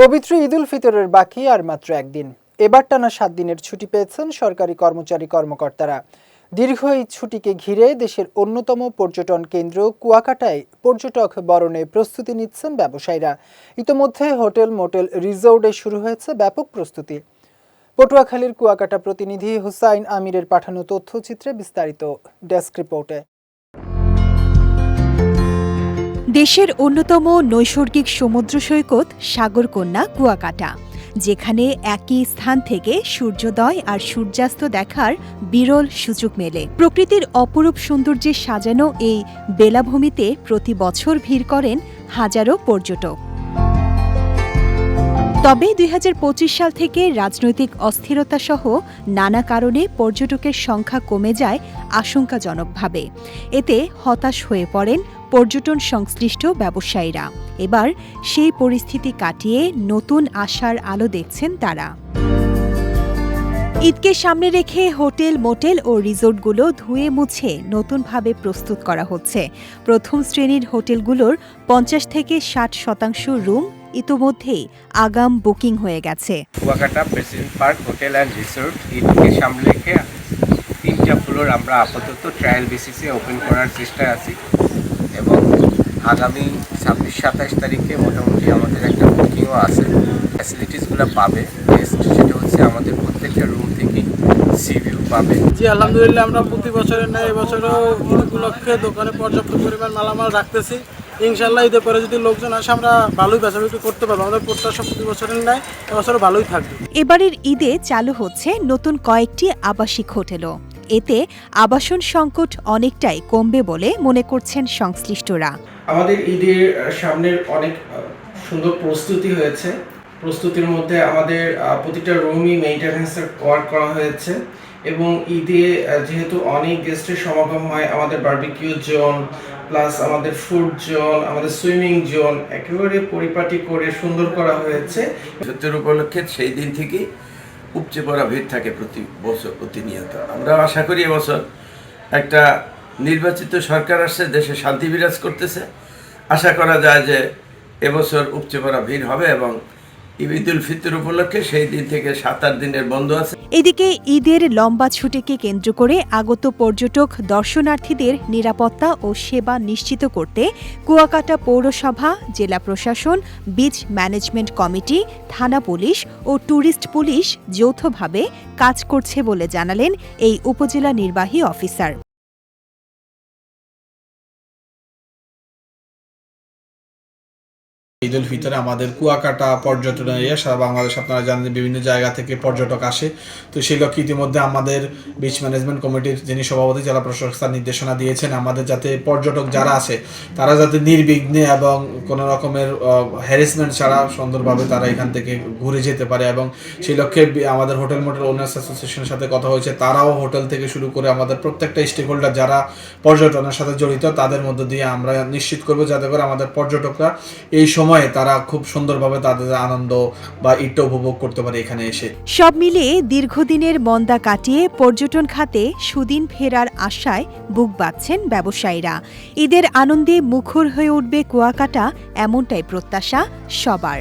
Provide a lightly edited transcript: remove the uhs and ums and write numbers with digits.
পবিত্র ঈদ উল ফিতরের বাকি আর মাত্র একদিন। এবার টানা 7 দিনের ছুটি পেয়েছেন সরকারি কর্মচারী কর্মকর্তারা। দীর্ঘ এই ছুটিকে ঘিরে দেশের অন্যতম পর্যটন কেন্দ্র কুয়াকাটায় পর্যটক বরণে প্রস্তুতি নিচ্ছেন ব্যবসায়ীরা। ইতোমধ্যে হোটেল মোটেল রিসোর্টে শুরু হয়েছে ব্যাপক প্রস্তুতি। পটুয়াখালীর কুয়াকাটা প্রতিনিধি হুসাইন আমিরের পাঠানো তথ্যচিত্রে বিস্তারিত ডেস্ক রিপোর্টে। দেশের অন্যতম নৈসর্গিক সমুদ্র সৈকত সাগরকন্যা কুয়াকাটা, যেখানে একই স্থান থেকে সূর্যোদয় আর সূর্যাস্ত দেখার বিরল সুযোগ মেলে। প্রকৃতির অপরূপ সৌন্দর্যে সাজানো এই বেলাভূমিতে প্রতি বছর ভিড় করেন হাজারো পর্যটক। তবে ২০২৫ সাল থেকে রাজনৈতিক অস্থিরতা সহ নানা কারণে পর্যটকের সংখ্যা কমে যায় আশঙ্কাজনকভাবে। এতে হতাশ হয়ে পড়েন পর্যটন সংশ্লিষ্ট ব্যবসায়ীরা। এবার সেই পরিস্থিতি কাটিয়ে নতুন আশার আলো দেখছেন তারা। ঈদকে সামনে রেখে হোটেল মোটেল ও রিসোর্টগুলো ধুয়ে মুছে নতুনভাবে প্রস্তুত করা হচ্ছে। প্রথম শ্রেণীর হোটেলগুলোর ৫০ থেকে ৬০% রুম ইতোমধ্যেই আগাম বুকিং হয়ে গেছে। Kuakata president park hotel and resort ঈদকে সামনে রেখে 3টা ফ্লোর আমরা আপাতত ট্রায়াল বেসিসে ওপেন করার চেষ্টায় আছি এবং আগামী ২৬-২৭ তারিখে মোটামুটি আমাদের একটা বুকিংও আছে। ফ্যাসিলিটিসগুলো পাবে বেস্ট সেটা হচ্ছে আমাদের প্রত্যেকটা রুম থেকে সি ভিউ পাবে। জি আলহামদুলিল্লাহ, আমরা প্রতি বছরের ন্যায় এবছরও ঈদ উপলক্ষে দোকানে পর্যাপ্ত পরিমাণ মালামাল রাখতেছি। ইনশাল্লাহ ঈদের পরে যদি লোকজন আসে আমরা ভালোই বেচাবিক্রি করতে পারবো। আমাদের প্রত্যাশা প্রতি বছরের ন্যায় এবছরও ভালোই থাকবে। এবারের ঈদে চালু হচ্ছে নতুন কয়েকটি আবাসিক হোটেলও। এতে আবাসন সংকট অনেকটাই কমবে বলে মনে করছেন সংশ্লিষ্টরা। আমাদের ঈদের সামনের অনেক সুন্দর প্রস্তুতি হয়েছে। প্রস্তুতির মধ্যে আমাদের প্রতিটা রুমই মেইনটেন্যান্সের ওয়ার্ক করা হয়েছে এবং ঈদে যেহেতু অনেক গেস্টের সমাগম হয়, আমাদের বারবিকিউ জোন প্লাস আমাদের ফুড জোন, আমাদের সুইমিং জোন একেবারে পরিপাটি করে সুন্দর করা হয়েছে। সত্যের উপলক্ষে সেই দিন থেকেই উপচে পড়া ভিড় থাকে প্রতি বছর প্রতিনিয়ত। আমরা আশা করি এবছর একটা নির্বাচিত সরকার আসছে, দেশে শান্তি বিরাজ করতেছে। আশা করা যায় যে এবছর উপচে পড়া ভিড় হবে এবং ঈদ উল ফিতর উপলক্ষে সেই দিন থেকে ৭-৮ দিনের বন্ধ আছে। এদিকে ঈদের লম্বা ছুটিকে কেন্দ্র করে আগত পর্যটক দর্শনার্থীদের নিরাপত্তা ও সেবা নিশ্চিত করতে কুয়াকাটা পৌরসভা, জেলা প্রশাসন, বিচ ম্যানেজমেন্ট কমিটি, থানা পুলিশ ও ট্যুরিস্ট পুলিশ যৌথভাবে কাজ করছে বলে জানালেন এই উপজেলা নির্বাহী অফিসার। ঈদ উল ফিতরে আমাদের কুয়াকাটা পর্যটন এরিয়া সারা বাংলাদেশ আপনারা জানেন বিভিন্ন জায়গা থেকে পর্যটক আসে। তো সেই লক্ষ্যে ইতিমধ্যে আমাদের বিচ ম্যানেজমেন্ট কমিটির যিনি সভাপতি জেলা প্রশাসক স্যার নির্দেশনা দিয়েছেন আমাদের যাতে পর্যটক যারা আছে তারা যাতে নির্বিঘ্নে এবং কোনো রকমের হ্যারাসমেন্ট ছাড়া সুন্দরভাবে তারা এখান থেকে ঘুরে যেতে পারে এবং সেই লক্ষ্যে আমাদের হোটেল মোটেল ওনার্স অ্যাসোসিয়েশনের সাথে কথা হয়েছে। তারাও হোটেল থেকে শুরু করে আমাদের প্রত্যেকটা স্টেক হোল্ডার যারা পর্যটনের সাথে জড়িত তাদের মধ্য দিয়ে আমরা নিশ্চিত করবো যাতে করে আমাদের পর্যটকরা এই সময় তারা খুব সুন্দরভাবে তাদের আনন্দ বা ঈদটা উপভোগ করতে পারে এখানে এসে। সব মিলিয়ে দীর্ঘদিনের মন্দা কাটিয়ে পর্যটন খাতে সুদিন ফেরার আশায় বুক বাঁধছেন ব্যবসায়ীরা। ঈদের আনন্দে মুখর হয়ে উঠবে কুয়াকাটা, এমনটাই প্রত্যাশা সবার।